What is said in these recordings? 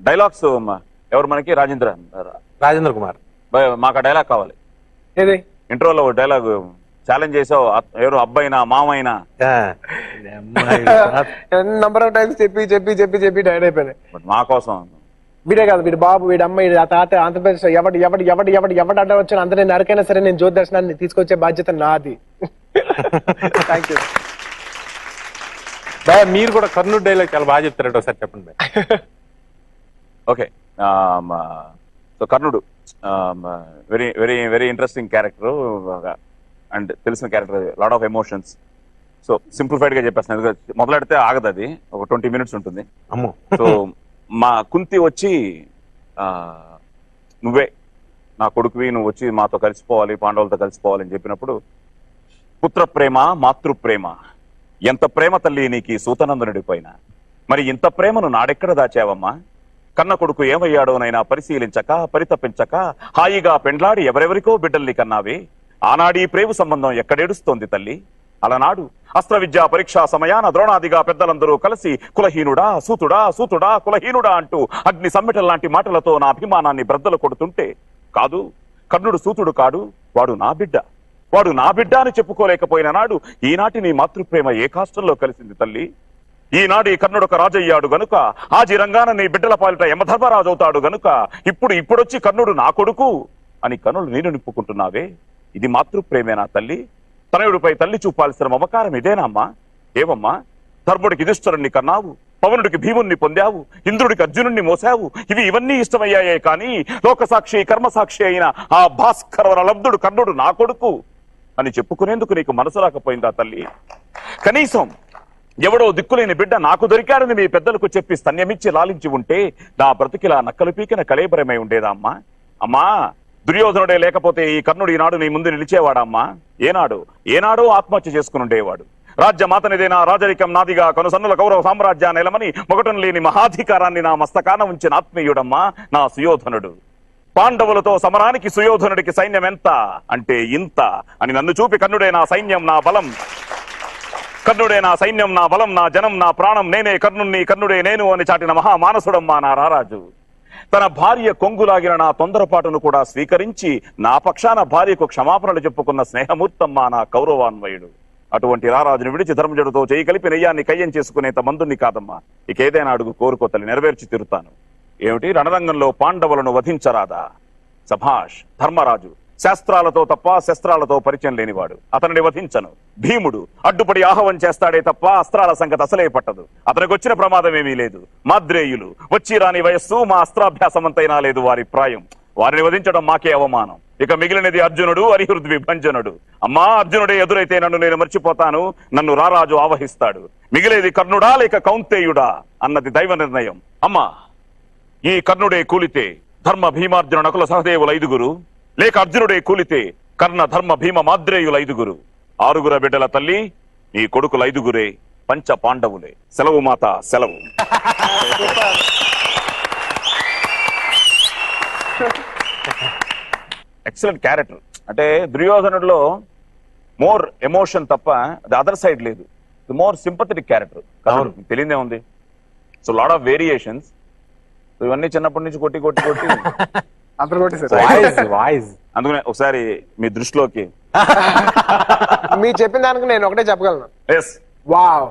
Dialogues ఎవరు మనకి రాజేంద్ర కుమార్ మాకు ఆ డైలాగ్ కావాలి. ఏది ఇంట్రోలో డైలాగ్ ఛాలెంజ్ చేసావు, ఎవరు అబ్బాయినా మామైనా నంబర్ ఆఫ్ టైమ్స్ చెప్పి చెప్పి చెప్పి చెప్పి టైర్డ్ అయిపోయినాయి. బట్ మా కోసం వీడే కాదు, వీడి బాబు, వీడి అమ్మాయి, ఆ తాత, ఆంధ్రప్రదేశ్ ఎవడు ఎవడు ఎవడు ఎవడు ఎవడు అడ్డ వచ్చాను అందరినీ నరకైనా సరే నేను జ్యోతి దర్శనాన్ని తీసుకొచ్చే బాధ్యత నాది. Thank you. బాయ్ మీరు కూడా కర్నూలు డైలాగ్ చాలా బాగా చెప్తారట, ఒకసారి చెప్పండి బాయ్. ఓకే. సో కర్ణుడు very very very interesting character and తెలిసిన character, lot of emotions. So simplified గా చెప్పేస్తాను, మొదలెడితే ఆగదు, అది ఒక 20 minutes ఉంటుంది. అమ్మో. సో మా కుంతి వచ్చి నువ్వే నా కొడుకువి, నువ్వు వచ్చి మాతో కలిసిపోవాలి, పాండవులతో కలిసిపోవాలని చెప్పినప్పుడు పుత్ర ప్రేమ మాతృప్రేమ, ఎంత ప్రేమ తల్లి నీకు సూతనందనుడి పైన, మరి ఇంత ప్రేమను నాడెక్కడ దాచావమ్మా? కన్న కొడుకు ఏమయ్యాడోనైనా పరిశీలించక పరితపించక హాయిగా పెండ్లాడి ఎవరెవరికో బిడ్డల్ని కన్నావే, ఆనాడీ ప్రేమ సంబంధం ఎక్కడేడుస్తోంది తల్లి? అలనాడు అస్త్ర విద్యా పరీక్షా సమయాన ద్రోణాదిగా పెద్దలందరూ కలిసి కులహీనుడా సూతుడా సూతుడా కులహీనుడా అంటూ అగ్ని సమ్మెటల్ లాంటి మాటలతో నా అభిమానాన్ని బ్రద్దలు కొడుతుంటే, కాదు కర్ణుడు సూతుడు కాడు, వాడు నా బిడ్డ, వాడు నా బిడ్డ అని చెప్పుకోలేకపోయిన నాడు ఈనాటి నీ మాతృప్రేమ ఏ కాష్టంలో కలిసింది తల్లి? ఈనాడు ఈ కర్ణుడు ఒక రాజయ్యాడు గనుక ఆజీ రంగాన నీ బిడ్డల పాలిట యమధర్మరాజు అవుతాడు గనుక ఇప్పుడొచ్చి కర్ణుడు నా కొడుకు అని కనులు నీరు నింపుకుంటున్నావే, ఇది మాతృప్రేమేనా తల్లి? తనయుడిపై తల్లి చూపాల్సిన మమకారం ఇదేనా అమ్మా? ఏమమ్మా, ధర్ముడికి యుధిష్ఠిరుణ్ణి కన్నావు, పవనుడికి భీముణ్ణి పొందావు, ఇంద్రుడికి అర్జునుణ్ణి మోసావు, ఇవన్నీ ఇష్టమయ్యాయే కానీ లోకసాక్షి కర్మసాక్షి అయిన ఆ భాస్కర లబ్ధుడు కర్ణుడు నా కొడుకు అని చెప్పుకునేందుకు నీకు మనసు రాకపోయిందా తల్లి? కనీసం ఎవడో దిక్కులేని బిడ్డ నాకు దొరికాడని మీ పెద్దలకు చెప్పి స్తన్యమిచ్చి లాలించి ఉంటే నా బ్రతికిలా నక్కలు పీకిన కళేబరమై ఉండేదా అమ్మా? అమ్మా, దుర్యోధనుడే లేకపోతే ఈ కర్ణుడు ఈనాడు నీ ముందు నిలిచేవాడమ్మా? ఏనాడో ఆత్మహత్య చేసుకుని ఉండేవాడు. రాజ్యమాతనిదేనా రాజరికం నాదిగా కనుసన్నుల కౌరవ సామ్రాజ్యాన్ని ఎలమని మొగటం లేని మహాధికారాన్ని నా మస్తకాన ఉంచిన ఆత్మీయుడమ్మా నా సుయోధనుడు. పాండవులతో సమరానికి సుయోధనుడికి సైన్యం ఎంత అంటే ఇంత అని నన్ను చూపి కర్ణుడే నా సైన్యం నా బలం, కర్ణుడే నా సైన్యం నా బలం నా జనం నా ప్రాణం, నేనే కర్ణుణ్ణి కర్ణుడే నేను అని చాటిన మహామానసుడమ్మా నా రారాజు. తన భార్య కొంగులాగిన నా తొందరపాటును కూడా స్వీకరించి నా పక్షాన భార్యకు క్షమాపణలు చెప్పుకున్న స్నేహమూర్తమ్మా నా కౌరవాన్వయుడు. అటువంటి రారాజును విడిచి ధర్మజుడితో చేయి కలిపి నెయ్యాన్ని కయ్యం చేసుకునేంత మందుని కాదమ్మా. ఇకేదైనా అడుగు కోరుకోతల్లి, నెరవేర్చి తిరుతాను. ఏమిటి, రణరంగంలో పాండవులను వధించరాదా? సభాష్, ధర్మరాజు శాస్త్రాలతో తప్ప శస్త్రాలతో పరిచయం లేనివాడు, అతనిని వధించను. భీముడు అడ్డుపడి ఆహవం చేస్తాడే తప్ప అస్త్రాల సంగతి అసలే పట్టదు, అతనికి వచ్చిన ప్రమాదం ఏమీ లేదు. మాద్రేయులు వచ్చి రాని వయస్సు, మా అస్త్రాభ్యాసమంతైనా లేదు వారి ప్రాయం, వారిని వధించడం మాకే అవమానం. ఇక మిగిలినది అర్జునుడు అరిహృద్వి భంజనుడు. అమ్మా, అర్జునుడే ఎదురైతే నన్ను నేను మర్చిపోతాను, నన్ను రారాజు ఆవహిస్తాడు. మిగిలేది కర్ణుడా లేక కౌంతేయుడా అన్నది దైవ నిర్ణయం. అమ్మా, ఈ కర్ణుడే కూలితే ధర్మ భీమార్జున నకుల సహదేవుల 5గురు, లేక అర్జునుడే కూలితే కర్ణ ధర్మ భీమ మాద్రేయుల 5గురు. 6గుర బిడ్డల తల్లి, నీ కొడుకుల 5గురే పంచ పాండవులే. సెలవు మాత, సెలవు. Excellent character. అంటే దుర్యోధనుడిలో మోర్ ఎమోషన్ తప్ప ది అదర్ సైడ్ లేదు, మోర్ సింపథెటిక్ క్యారెక్టర్. తెలియదే ఉంది. So lot of variations. ఇవన్నీ చిన్నప్పటి నుంచి కొట్టి కొట్టి కొట్టి అందుకనే ఒకసారి మీ దృష్టిలోకి మీరు చెప్పిన దానికి నేను ఒకటే చెప్పగలను. Yes, wow,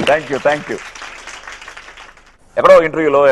thank you. ఎక్కడో ఇంటర్వ్యూలో